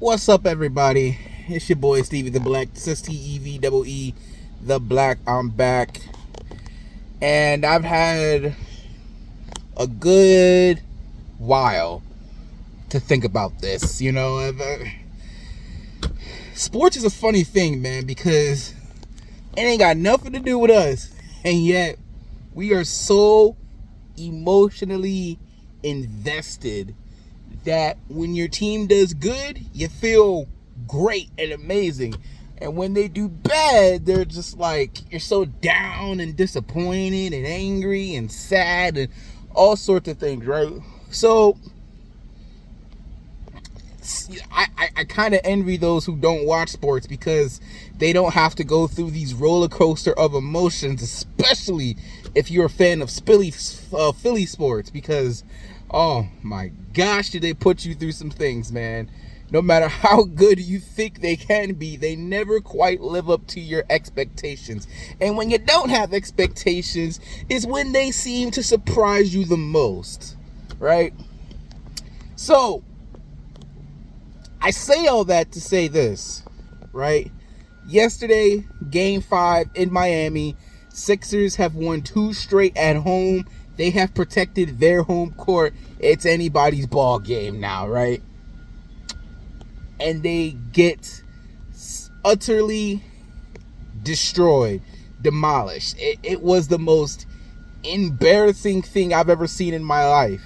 What's up, everybody? It's your boy Stevie the Black. This is Steve the Black. I'm back, and I've had a good while to think about this. Sports is a funny thing, man, because it ain't got nothing to do with us, and yet we are so emotionally invested that when your team does good, you feel great and amazing. And when they do bad, they're just like, you're so down and disappointed and angry and sad and all sorts of things, right? So I kind of envy those who don't watch sports because they don't have to go through these roller coaster of emotions, especially if you're a fan of Philly sports, because oh my gosh, did they put you through some things, man. No matter how good you think they can be, they never quite live up to your expectations. And when you don't have expectations is when they seem to surprise you the most, right? So I say all that to say this, right? Yesterday, Game 5 in Miami, Sixers have won 2 straight at home. They have protected their home court. It's anybody's ball game now, right? And they get utterly destroyed, demolished. It was the most embarrassing thing I've ever seen in my life,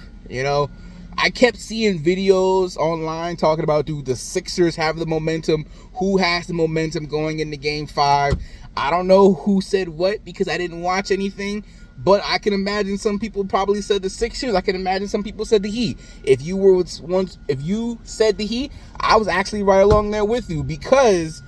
I kept seeing videos online talking about, do the Sixers have the momentum? Who has the momentum going into Game 5? I don't know who said what because I didn't watch anything, but I can imagine some people probably said the Sixers. I can imagine some people said the Heat. If you said the Heat, I was actually right along there with you, because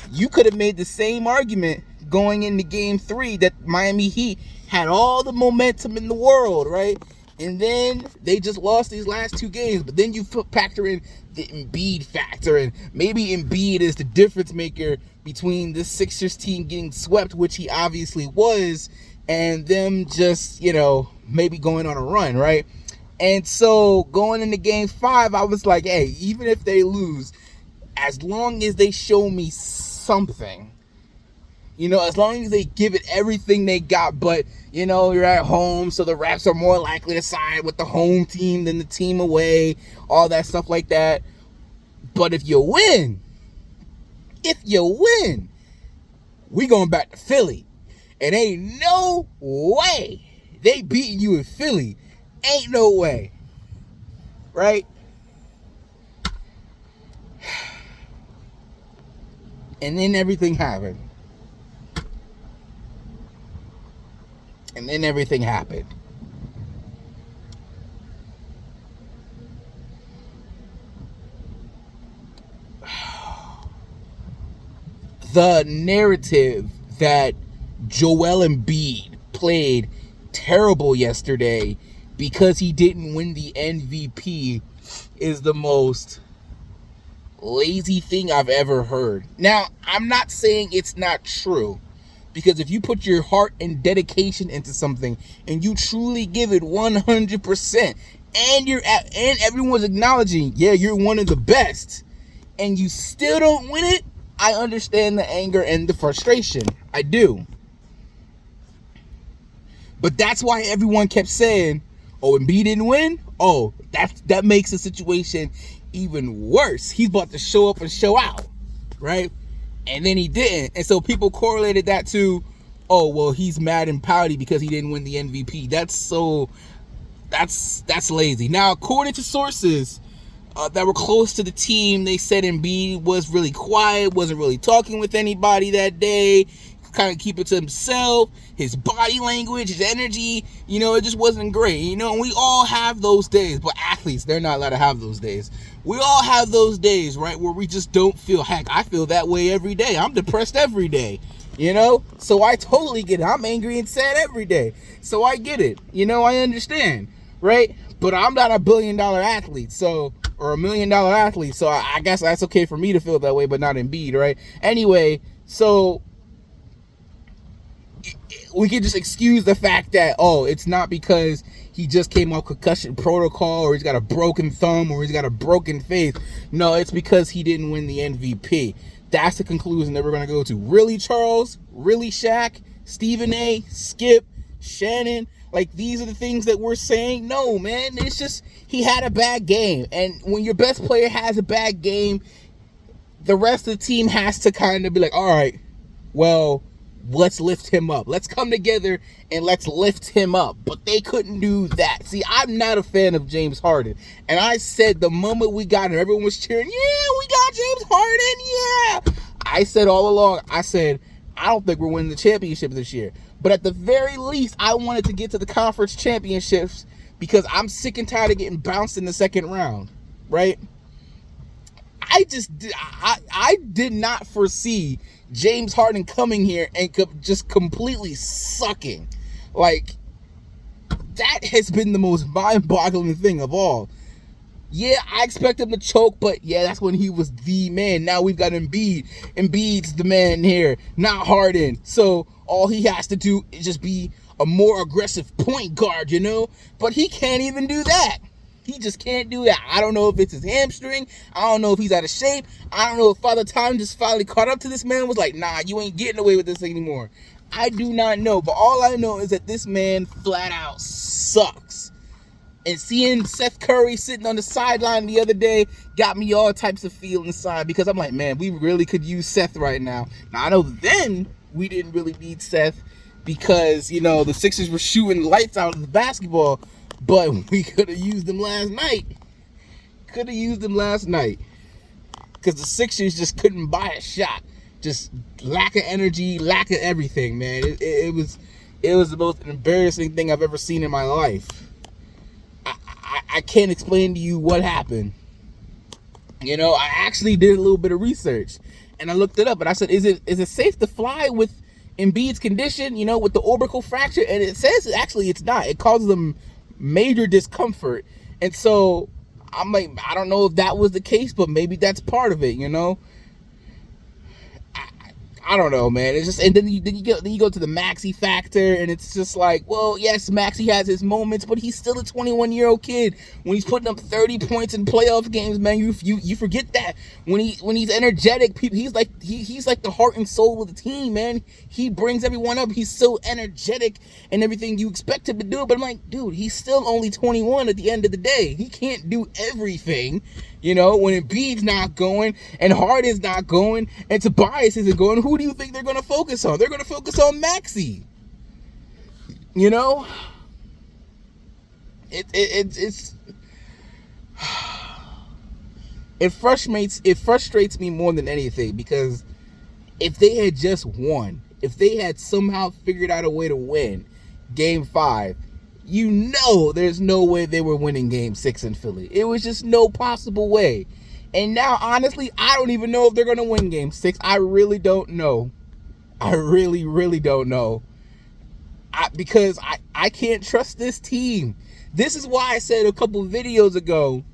you could have made the same argument going into Game 3 that Miami Heat had all the momentum in the world, right? And then they just lost these last 2 games. But then you factor in the Embiid factor. And maybe Embiid is the difference maker between this Sixers team getting swept, which he obviously was, and them just, maybe going on a run, right? And so going into Game 5, I was like, hey, even if they lose, as long as they show me something, as long as they give it everything they got. But, you're at home, so the refs are more likely to side with the home team than the team away, all that stuff like that. But if you win, we going back to Philly. And ain't no way they beating you in Philly. Ain't no way. Right? And then everything happened. The narrative that Joel Embiid played terrible yesterday because he didn't win the MVP is the most lazy thing I've ever heard. Now, I'm not saying it's not true, because if you put your heart and dedication into something and you truly give it 100%, and everyone's acknowledging, yeah, you're one of the best, and you still don't win it, I understand the anger and the frustration. I do. But that's why everyone kept saying, oh, Embiid didn't win? Oh, that makes the situation even worse. He's about to show up and show out, right? And then he didn't. And so people correlated that to, oh, well, he's mad and pouty because he didn't win the MVP. That's lazy. Now, according to sources that were close to the team, they said Embiid was really quiet, wasn't really talking with anybody that day, kind of keep it to himself. His body language, his energy, it just wasn't great. And we all have those days, but athletes, they're not allowed to have those days. We all have those days, right, where we just don't feel, heck, I feel that way every day. I'm depressed every day, So I totally get it. I'm angry and sad every day. So I get it. I understand, right? But I'm not a $1 billion athlete, or $1 million athlete, so I guess that's okay for me to feel that way, but not Embiid, right? Anyway, so we can just excuse the fact that, oh, it's not because he just came off concussion protocol, or he's got a broken thumb, or he's got a broken face. No, it's because he didn't win the MVP. That's the conclusion that we're going to go to. Really, Charles? Really, Shaq? Stephen A? Skip? Shannon? Like, these are the things that we're saying? No, man. It's just, he had a bad game. And when your best player has a bad game, the rest of the team has to kind of be like, all right, well, let's lift him up. Let's come together and let's lift him up. But they couldn't do that. See, I'm not a fan of James Harden. And I said the moment we got him, everyone was cheering, yeah, we got James Harden, yeah. I said all along, I don't think we're winning the championship this year. But at the very least, I wanted to get to the conference championships because I'm sick and tired of getting bounced in the second round, right? I did not foresee James Harden coming here and just completely sucking. Like, that has been the most mind-boggling thing of all. Yeah, I expect him to choke, but yeah, that's when he was the man. Now we've got Embiid. Embiid's the man here, not Harden. So all he has to do is just be a more aggressive point guard, you know? But he can't even do that. He just can't do that. I don't know if it's his hamstring. I don't know if he's out of shape. I don't know if Father Time just finally caught up to this man, was like, nah, you ain't getting away with this anymore. I do not know. But all I know is that this man flat out sucks. And seeing Seth Curry sitting on the sideline the other day got me all types of feel inside, because I'm like, man, we really could use Seth right now. Now, I know then we didn't really need Seth because, you know, the Sixers were shooting lights out of the basketball. But we could have used them last night. Because the Sixers just couldn't buy a shot. Just lack of energy, lack of everything, man. It was the most embarrassing thing I've ever seen in my life. I can't explain to you what happened. You know, I actually did a little bit of research. And I looked it up. And I said, is it safe to fly with Embiid's condition, you know, with the orbital fracture? And it says actually it's not. It causes them major discomfort. And so I'm like, I don't know if that was the case, but maybe that's part of it, you know. I don't know, man. It's just, and then you go to the Maxey factor, and it's just like, well, yes, Maxey has his moments, but he's still a 21-year-old kid. When he's putting up 30 points in playoff games, man, you forget that. When he's energetic, he's like the heart and soul of the team, man. He brings everyone up. He's so energetic and everything you expect him to do. But I'm like, dude, he's still only 21 at the end of the day. He can't do everything. You know, when Embiid's not going and Harden's not going and Tobias isn't going, who do you think they're going to focus on? They're going to focus on Maxey. You know, it frustrates me more than anything, because if they had just won, if they had somehow figured out a way to win Game 5, you know there's no way they were winning Game 6 in Philly. It was just no possible way. And now, honestly, I don't even know if they're going to win Game 6. I really don't know. I really, really don't know. Because I can't trust this team. This is why I said a couple videos ago,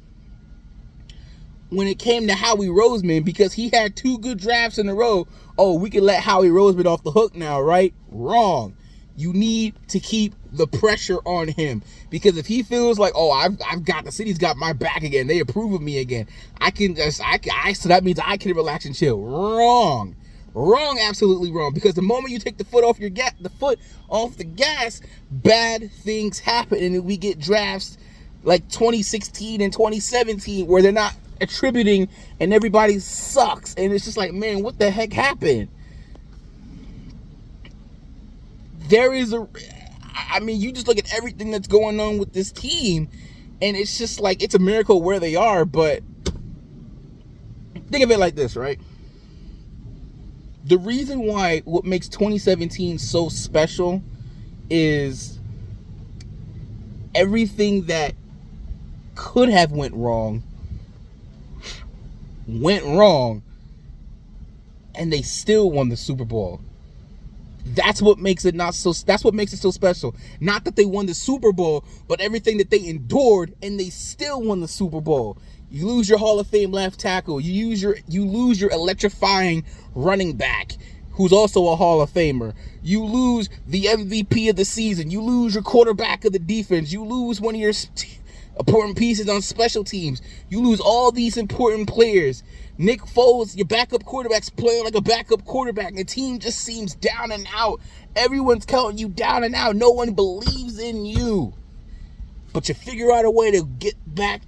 when it came to Howie Roseman, because he had 2 good drafts in a row, oh, we can let Howie Roseman off the hook now, right? Wrong. You need to keep the pressure on him, because if he feels like, oh, I've got, the city's got my back again, they approve of me again, so that means I can relax and chill. Wrong, absolutely wrong. Because the moment you take the foot off the gas, bad things happen, and we get drafts like 2016 and 2017 where they're not attributing and everybody sucks, and it's just like, man, what the heck happened? You just look at everything that's going on with this team, and it's just like, it's a miracle where they are. But think of it like this, right? The reason why what makes 2017 so special is everything that could have went wrong, and they still won the Super Bowl. That's what makes it so special. Not that they won the Super Bowl, but everything that they endured, and they still won the Super Bowl. You lose your Hall of Fame left tackle. You lose your electrifying running back. who's also a Hall of Famer. You lose the MVP of the season. You lose your quarterback of the defense. You lose one of your important pieces on special teams. You lose all these important players. Nick Foles, your backup quarterback's playing like a backup quarterback. The team just seems down and out. Everyone's counting you down and out. No one believes in you. But you figure out a way to get back.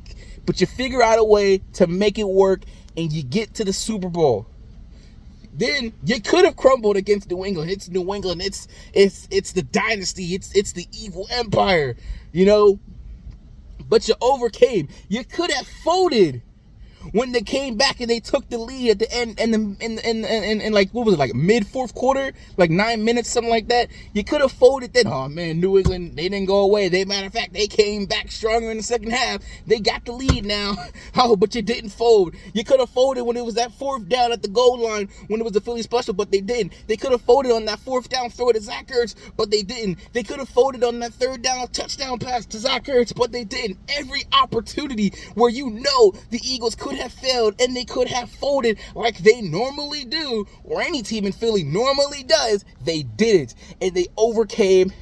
But you figure out a way to make it work, and you get to the Super Bowl. Then you could have crumbled against New England. It's New England. It's the dynasty. It's the evil empire, you know. But you overcame. You could have folded when they came back and they took the lead at the end and like, what was it, like mid fourth quarter, like 9 minutes, something like that. You could have folded then. Oh man, New England, they didn't go away. Matter of fact, they came back stronger in the second half. They got the lead now. Oh, but you didn't fold. You could have folded when it was that fourth down at the goal line when it was the Philly special, but they didn't. They could have folded on that fourth down throw to Zach Ertz, but they didn't. They could have folded on that third down touchdown pass to Zach Ertz, but they didn't. Every opportunity where you know the Eagles could have failed and they could have folded like they normally do, or any team in Philly normally does, they didn't. And they overcame,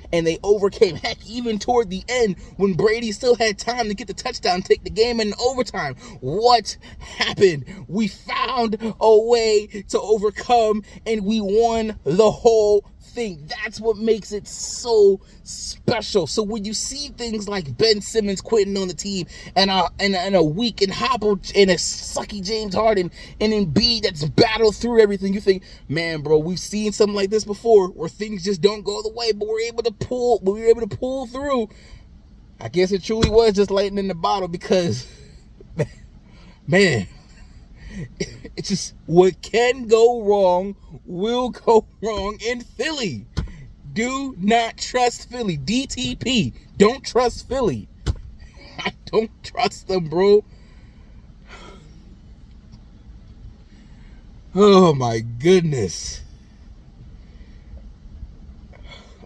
heck, even toward the end when Brady still had time to get the touchdown, take the game in overtime. What happened? We found a way to overcome, and we won the whole thing. That's what makes it so special. So when you see things like Ben Simmons quitting on the team and a weak and hobbled and a sucky James Harden and Embiid that's battled through everything, you think, man, bro, we've seen something like this before where things just don't go the way, but we were able to pull through. I guess it truly was just lightning in the bottle, because man, it's just what can go wrong will go wrong in Philly. Do not trust Philly. DTP. Don't trust Philly. I don't trust them, bro. Oh my goodness.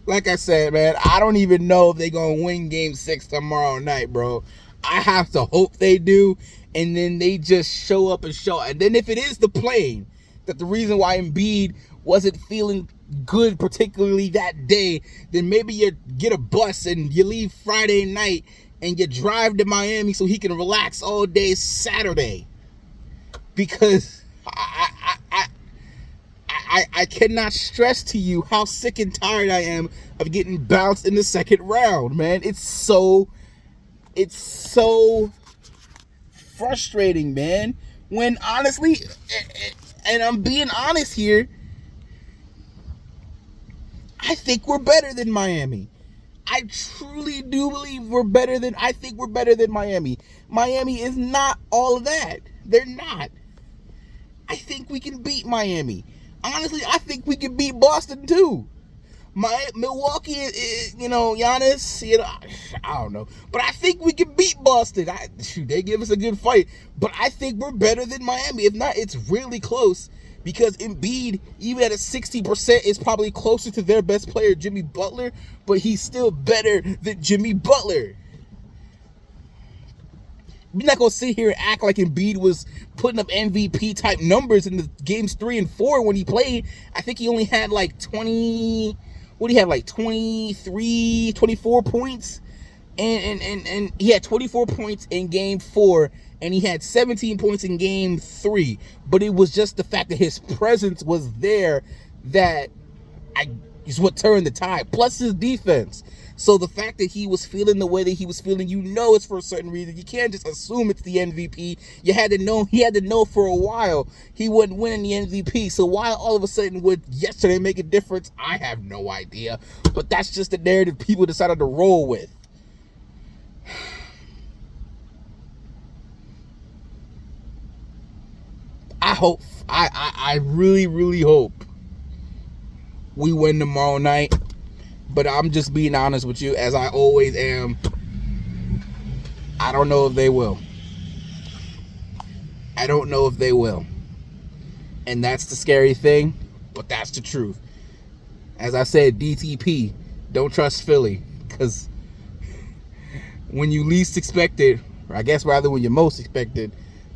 Like I said, man, I don't even know if they're going to win game 6 tomorrow night, bro. I have to hope they do. And then they just show up and show. And then if it is the plane, that the reason why Embiid wasn't feeling good, particularly that day, then maybe you get a bus and you leave Friday night and you drive to Miami so he can relax all day Saturday. Because I cannot stress to you how sick and tired I am of getting bounced in the second round, man. It's so frustrating, man. When honestly, and I'm being honest here, I think we're better than Miami. I truly do believe I think we're better than Miami. Miami is not all of that. They're not. I think we can beat Miami. Honestly, I think we can beat Boston too. Milwaukee, Giannis, I don't know. But I think we can beat Boston. They give us a good fight. But I think we're better than Miami. If not, it's really close. Because Embiid, even at a 60%, is probably closer to their best player, Jimmy Butler. But he's still better than Jimmy Butler. We're not going to sit here and act like Embiid was putting up MVP-type numbers in the games 3 and 4 when he played. I think he only had like 23, 24 points? And he had 24 points in game 4, and he had 17 points in game 3. But it was just the fact that his presence was there that is what turned the tide, plus his defense. So the fact that he was feeling the way that he was feeling, it's for a certain reason. You can't just assume it's the MVP. He had to know for a while he wasn't winning the MVP. So why all of a sudden would yesterday make a difference? I have no idea. But that's just the narrative people decided to roll with. I really, really hope we win tomorrow night. But I'm just being honest with you, as I always am. I don't know if they will. And that's the scary thing, but that's the truth. As I said, DTP, don't trust Philly. Because when you least expect it, or I guess rather when you most expect it,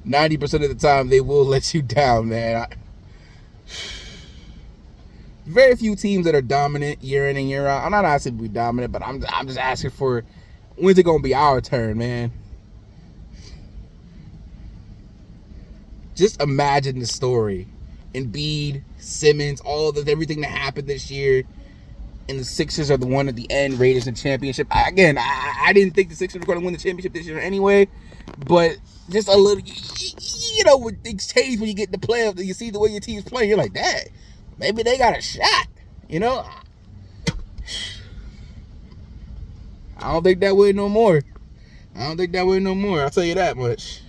90% of the time they will let you down, man. very few teams that are dominant year in and year out. I'm not asking to be dominant, but I'm just asking for when's it gonna be our turn, man. Just imagine the story. Embiid, Simmons, everything that happened this year, and the Sixers are the one at the end, Raiders in the championship. I didn't think the Sixers were going to win the championship this year anyway, but just a little, when things change when you get in the playoffs and you see the way your team's playing, you're like, that maybe they got a shot, I don't think that way no more. I'll tell you that much.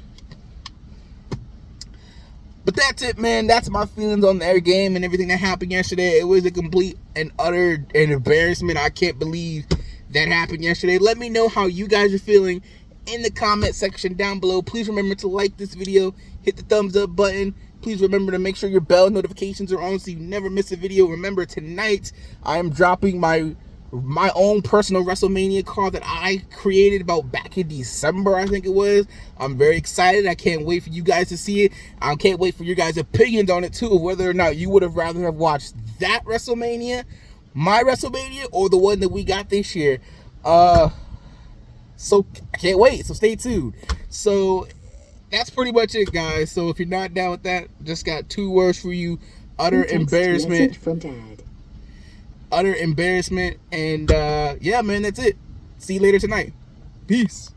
But that's it, man. That's my feelings on their game and everything that happened yesterday. It was a complete and utter embarrassment. I can't believe that happened yesterday. Let me know how you guys are feeling in the comment section down below. Please remember to like this video, hit the thumbs up button. Please remember to make sure your bell notifications are on so you never miss a video. Remember, tonight I am dropping my own personal WrestleMania card that I created back in December, I think it was. I'm very excited. I can't wait for you guys to see it. I can't wait for your guys' opinions on it too, of whether or not you would have rather have watched that WrestleMania, my WrestleMania, or the one that we got this year. So I can't wait. So stay tuned. So that's pretty much it, guys. So if you're not down with that, just got 2 words for you: utter embarrassment. From Dad. Utter embarrassment. And yeah, man, that's it. See you later tonight. Peace.